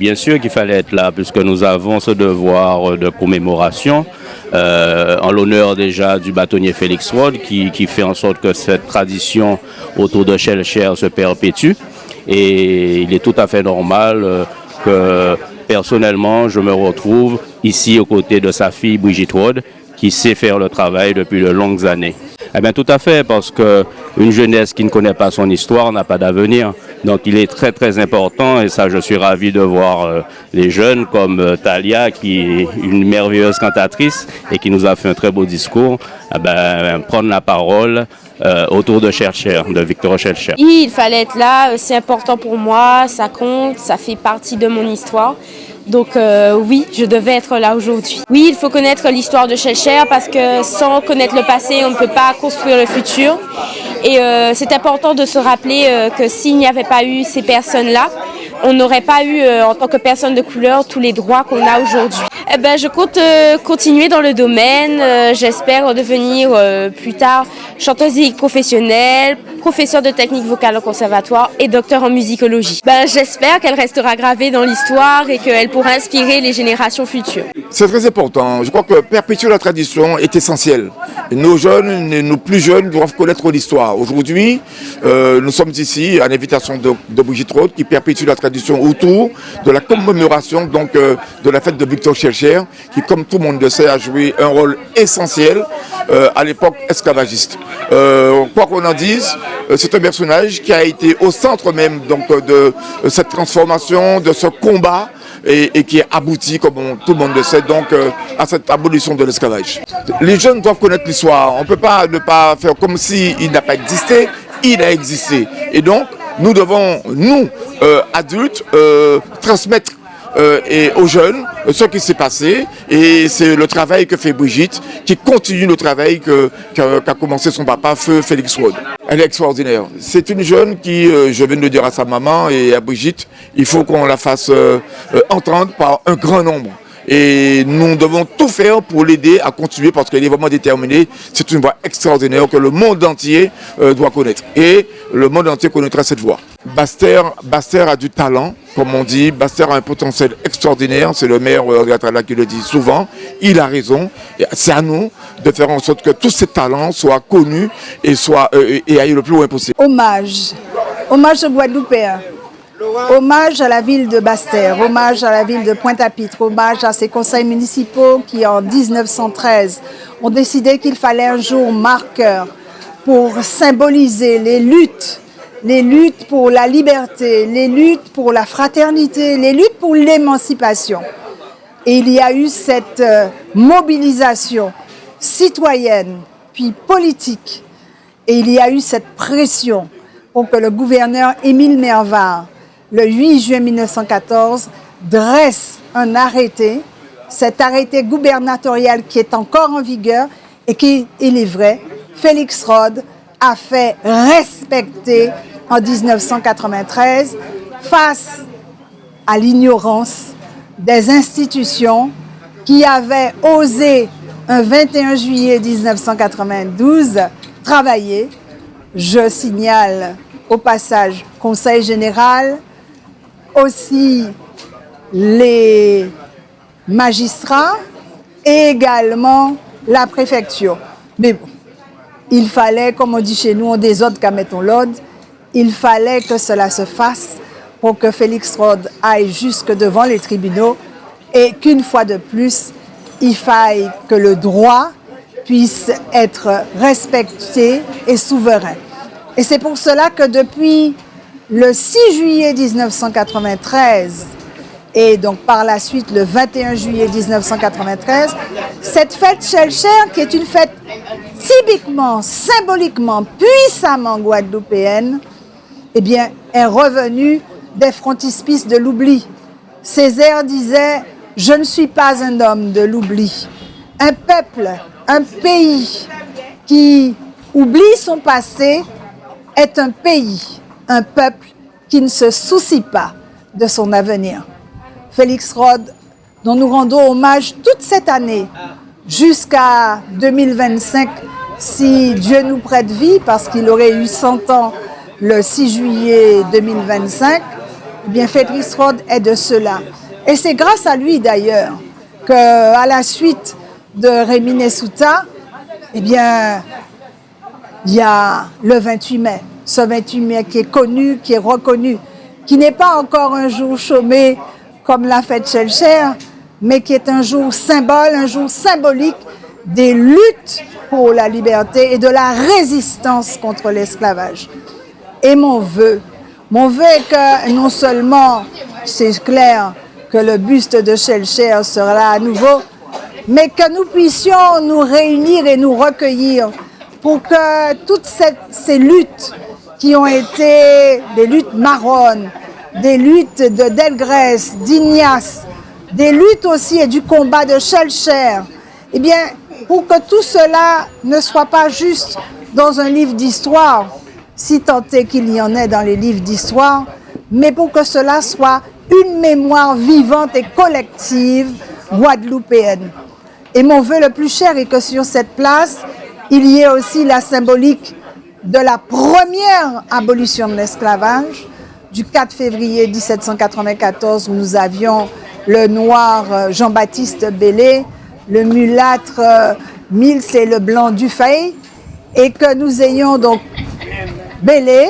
bien sûr qu'il fallait être là, puisque nous avons ce devoir de commémoration en l'honneur déjà du bâtonnier Félix Rode, qui fait en sorte que cette tradition autour de Shellshare se perpétue. Et il est tout à fait normal que personnellement, je me retrouve ici aux côtés de sa fille Brigitte Rode, qui sait faire le travail depuis de longues années. Eh bien, tout à fait, parce qu'une jeunesse qui ne connaît pas son histoire n'a pas d'avenir. Donc, il est très, très important, et ça, je suis ravi de voir les jeunes comme Talia, qui est une merveilleuse cantatrice et qui nous a fait un très beau discours, eh bien, prendre la parole autour de Shellshare, de Victor Shellshare. Oui, il fallait être là, c'est important pour moi, ça compte, ça fait partie de mon histoire. Donc oui, je devais être là aujourd'hui. Oui, il faut connaître l'histoire de Shellshare parce que sans connaître le passé, on ne peut pas construire le futur. Et c'est important de se rappeler que s'il n'y avait pas eu ces personnes-là, on n'aurait pas eu, en tant que personne de couleur, tous les droits qu'on a aujourd'hui. Eh ben, je compte continuer dans le domaine. J'espère devenir plus tard chanteuse lyrique professionnelle, professeure de technique vocale au conservatoire et docteur en musicologie. Ben, j'espère qu'elle restera gravée dans l'histoire et qu'elle pourra inspirer les générations futures. C'est très important. Je crois que perpétuer la tradition est essentiel. Nos jeunes, nos plus jeunes doivent connaître l'histoire. Aujourd'hui, nous sommes ici à l'invitation de Brigitte Rode qui perpétue la tradition autour de la commémoration donc, de la fête de Victor Shellshare qui, comme tout le monde le sait, a joué un rôle essentiel à l'époque esclavagiste. Quoi qu'on en dise, c'est un personnage qui a été au centre même donc, de cette transformation, de ce combat et qui est abouti, comme tout le monde le sait, donc à cette abolition de l'esclavage. Les jeunes doivent connaître l'histoire. On ne peut pas ne pas faire comme s'il n'a pas existé. Il a existé. Et donc, nous devons, nous, adultes, transmettre aux jeunes ce qui s'est passé. Et c'est le travail que fait Brigitte, qui continue le travail qu'a commencé son papa, feu Félix Rode. Elle est extraordinaire. C'est une jeune qui, je viens de le dire à sa maman et à Brigitte, il faut qu'on la fasse entendre par un grand nombre. Et nous devons tout faire pour l'aider à continuer parce qu'elle est vraiment déterminée. C'est une voix extraordinaire que le monde entier doit connaître. Et le monde entier connaîtra cette voix. Basse-Terre a du talent, comme on dit. Basse-Terre a un potentiel extraordinaire. C'est le maire Gatala qui le dit souvent. Il a raison. C'est à nous de faire en sorte que tous ces talents soient connus et aillent le plus loin possible. Hommage aux Guadeloupéens. Hommage à la ville de Basse-Terre, hommage à la ville de Pointe-à-Pitre, hommage à ces conseils municipaux qui, en 1913, ont décidé qu'il fallait un jour marqueur pour symboliser les luttes pour la liberté, les luttes pour la fraternité, les luttes pour l'émancipation. Et il y a eu cette mobilisation citoyenne, puis politique, et il y a eu cette pression pour que le gouverneur Émile Mervart, le 8 juin 1914, dresse un arrêté, cet arrêté gouvernemental qui est encore en vigueur et qui, il est vrai, Félix Rode a fait respecter en 1993 face à l'ignorance des institutions qui avaient osé, un 21 juillet 1992, travailler. Je signale au passage Conseil général, aussi les magistrats et également la préfecture. Mais bon, il fallait, comme on dit chez nous, on désordre qu'à mettons l'ordre, il fallait que cela se fasse pour que Félix Rode aille jusque devant les tribunaux et qu'une fois de plus, il faille que le droit puisse être respecté et souverain. Et c'est pour cela que depuis le 6 juillet 1993 et donc par la suite le 21 juillet 1993, cette fête Shellshare, qui est une fête typiquement, symboliquement, puissamment guadeloupéenne, eh bien, est revenue des frontispices de l'oubli. Césaire disait « Je ne suis pas un homme de l'oubli ». Un peuple, un pays qui oublie son passé est un pays, un peuple qui ne se soucie pas de son avenir. Félix Rode, dont nous rendons hommage toute cette année, jusqu'à 2025, si Dieu nous prête vie, parce qu'il aurait eu 100 ans le 6 juillet 2025, Eh bien, Félix Rode est de cela. Et c'est grâce à lui d'ailleurs qu'à la suite de Rémy Nessouta, eh bien, il y a le 28 mai. Ce 28 mai qui est connu, qui est reconnu, qui n'est pas encore un jour chômé comme la fête Schellcher, mais qui est un jour symbole, un jour symbolique des luttes pour la liberté et de la résistance contre l'esclavage. Et mon vœu est que non seulement c'est clair que le buste de Schellcher sera là à nouveau, mais que nous puissions nous réunir et nous recueillir pour que toutes ces luttes qui ont été des luttes marronnes, des luttes de Delgrès, d'Ignace, des luttes aussi et du combat de Schellcher, eh bien, pour que tout cela ne soit pas juste dans un livre d'histoire, si tant est qu'il y en ait dans les livres d'histoire, mais pour que cela soit une mémoire vivante et collective guadeloupéenne. Et mon vœu le plus cher est que sur cette place, il y ait aussi la symbolique de la première abolition de l'esclavage, du 4 février 1794, où nous avions le noir Jean-Baptiste Bellé, le mulâtre Mills et le blanc Dufay, et que nous ayons donc Bellé,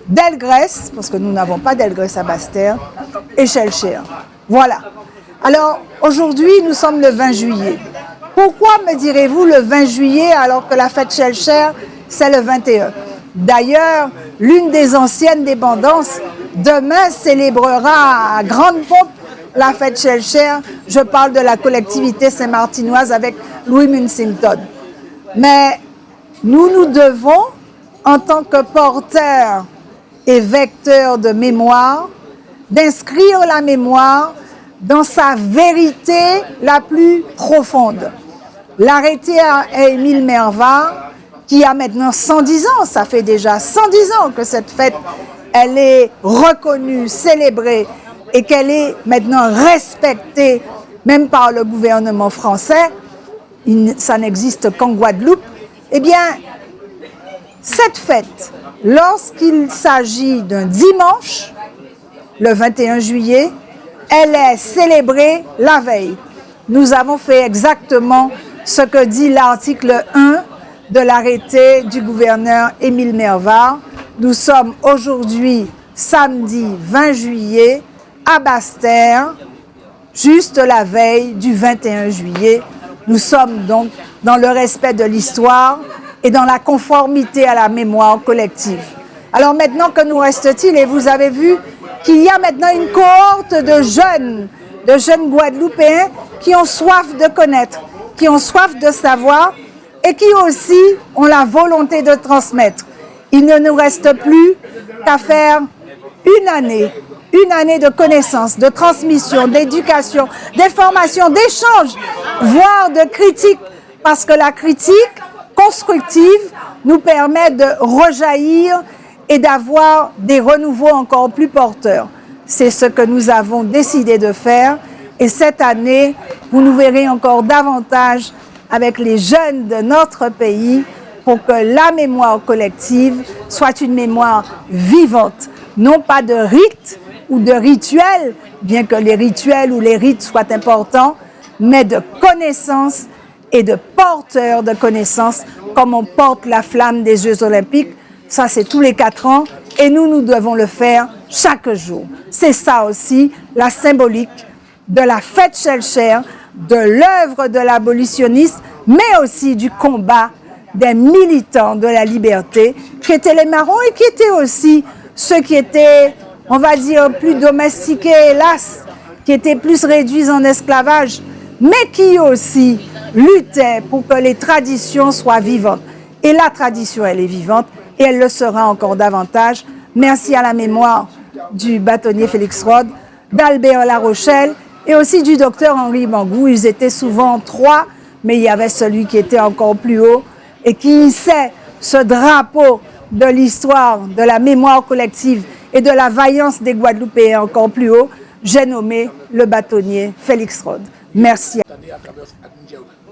Delgrès, parce que nous n'avons pas Delgrès à Basse-Terre, et Schellcher. Voilà. Alors, aujourd'hui, nous sommes le 20 juillet. Pourquoi, me direz-vous, le 20 juillet alors que la fête Schellcher, c'est le 21? D'ailleurs, l'une des anciennes dépendances, demain, célébrera à grande pompe la fête Schellcher. Je parle de la collectivité saint-martinoise avec Louis Munsington. Mais nous devons, en tant que porteurs et vecteurs de mémoire, d'inscrire la mémoire dans sa vérité la plus profonde. L'arrêté à Émile Mervat, qui a maintenant 110 ans, ça fait déjà 110 ans que cette fête, elle est reconnue, célébrée et qu'elle est maintenant respectée même par le gouvernement français, ça n'existe qu'en Guadeloupe. Eh bien, cette fête, lorsqu'il s'agit d'un dimanche, le 21 juillet, elle est célébrée la veille. Nous avons fait exactement ce que dit l'article 1 de l'arrêté du gouverneur Émile Mervat. Nous sommes aujourd'hui samedi 20 juillet à Basse-Terre, juste la veille du 21 juillet. Nous sommes donc dans le respect de l'histoire et dans la conformité à la mémoire collective. Alors maintenant, que nous reste-t-il? Et vous avez vu qu'il y a maintenant une cohorte de jeunes Guadeloupéens qui ont soif de connaître, qui ont soif de savoir et qui aussi ont la volonté de transmettre. Il ne nous reste plus qu'à faire une année de connaissance, de transmission, d'éducation, d'information, d'échange, voire de critique, parce que la critique constructive nous permet de rejaillir et d'avoir des renouveaux encore plus porteurs. C'est ce que nous avons décidé de faire. Et cette année, vous nous verrez encore davantage avec les jeunes de notre pays pour que la mémoire collective soit une mémoire vivante, non pas de rites ou de rituels, bien que les rituels ou les rites soient importants, mais de connaissances et de porteurs de connaissances, comme on porte la flamme des Jeux Olympiques. Ça, c'est tous les 4 ans, et nous devons le faire chaque jour. C'est ça aussi la symbolique de la fête Schellcher, de l'œuvre de l'abolitionniste, mais aussi du combat des militants de la liberté, qui étaient les marrons et qui étaient aussi ceux qui étaient, on va dire, plus domestiqués, hélas, qui étaient plus réduits en esclavage, mais qui aussi luttaient pour que les traditions soient vivantes. Et la tradition, elle est vivante, et elle le sera encore davantage. Merci à la mémoire du bâtonnier Félix Rode, d'Albert Larochelle et aussi du docteur Henri Mangou. Ils étaient souvent 3, mais il y avait celui qui était encore plus haut et qui hissait ce drapeau de l'histoire, de la mémoire collective et de la vaillance des Guadeloupéens encore plus haut. J'ai nommé le bâtonnier Félix Rode. Merci.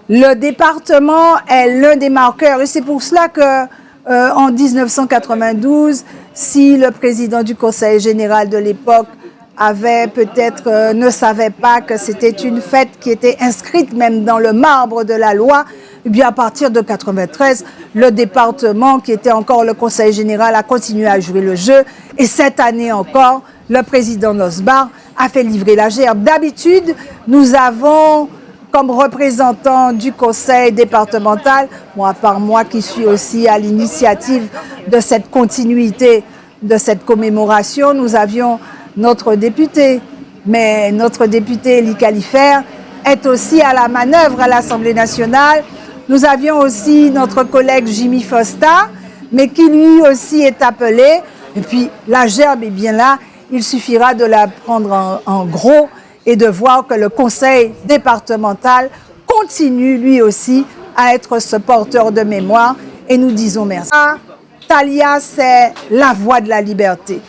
Le département est l'un des marqueurs et c'est pour cela que en 1992, si le président du Conseil général de l'époque avait peut-être ne savait pas que c'était une fête qui était inscrite même dans le marbre de la loi, eh bien à partir de 93, le département qui était encore le Conseil général a continué à jouer le jeu et cette année encore, le président Nosbar a fait livrer la gerbe. D'habitude, nous avons comme représentant du conseil départemental, moi, à part moi qui suis aussi à l'initiative de cette continuité de cette commémoration, nous avions notre député. Mais notre député Elie Califert est aussi à la manœuvre à l'Assemblée nationale. Nous avions aussi notre collègue Jimmy Fosta, mais qui lui aussi est appelé. Et puis la gerbe est bien là, il suffira de la prendre en gros et de voir que le conseil départemental continue lui aussi à être ce porteur de mémoire et nous disons merci. Thalia, c'est la voix de la liberté.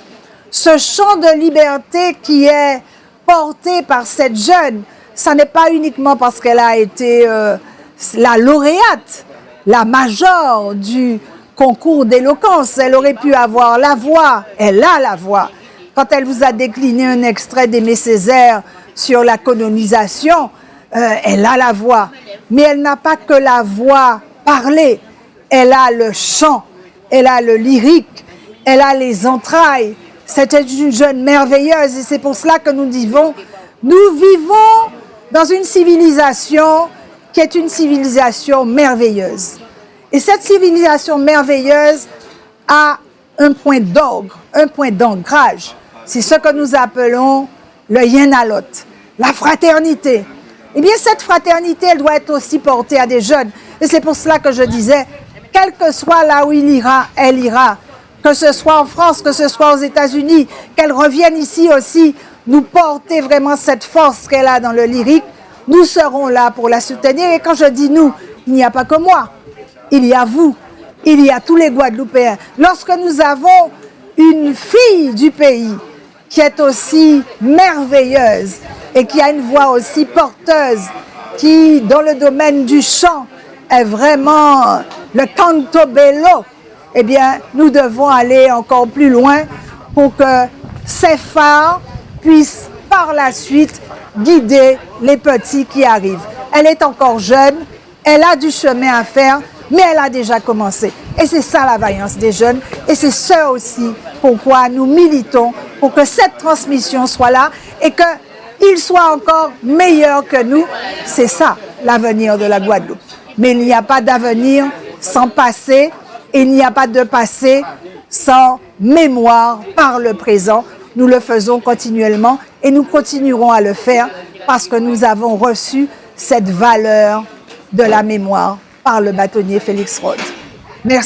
Ce chant de liberté qui est porté par cette jeune, ça n'est pas uniquement parce qu'elle a été la lauréate, la major du concours d'éloquence. Elle aurait pu avoir la voix, elle a la voix. Quand elle vous a décliné un extrait d'Aimé Césaire sur la colonisation, elle a la voix. Mais elle n'a pas que la voix parlée, elle a le chant, elle a le lyrique, elle a les entrailles. C'était une jeune merveilleuse et c'est pour cela que nous vivons dans une civilisation qui est une civilisation merveilleuse. Et cette civilisation merveilleuse a un point d'orgue, un point d'ancrage. C'est ce que nous appelons le Yenalot, la fraternité. Eh bien, cette fraternité, elle doit être aussi portée à des jeunes. Et c'est pour cela que je disais, quel que soit là où il ira, elle ira. Que ce soit en France, que ce soit aux États-Unis, qu'elle revienne ici aussi, nous porter vraiment cette force qu'elle a dans le lyrique. Nous serons là pour la soutenir. Et quand je dis nous, il n'y a pas que moi. Il y a vous. Il y a tous les Guadeloupéens. Lorsque nous avons une fille du pays qui est aussi merveilleuse et qui a une voix aussi porteuse, qui, dans le domaine du chant, est vraiment le canto bello, eh bien, nous devons aller encore plus loin pour que ces phares puissent par la suite guider les petits qui arrivent. Elle est encore jeune, elle a du chemin à faire, mais elle a déjà commencé. Et c'est ça la vaillance des jeunes. Et c'est ça aussi pourquoi nous militons pour que cette transmission soit là et qu'ils soient encore meilleurs que nous. C'est ça l'avenir de la Guadeloupe. Mais il n'y a pas d'avenir sans passé. Et il n'y a pas de passé sans mémoire par le présent. Nous le faisons continuellement et nous continuerons à le faire parce que nous avons reçu cette valeur de la mémoire par le bâtonnier Félix Rode. Merci.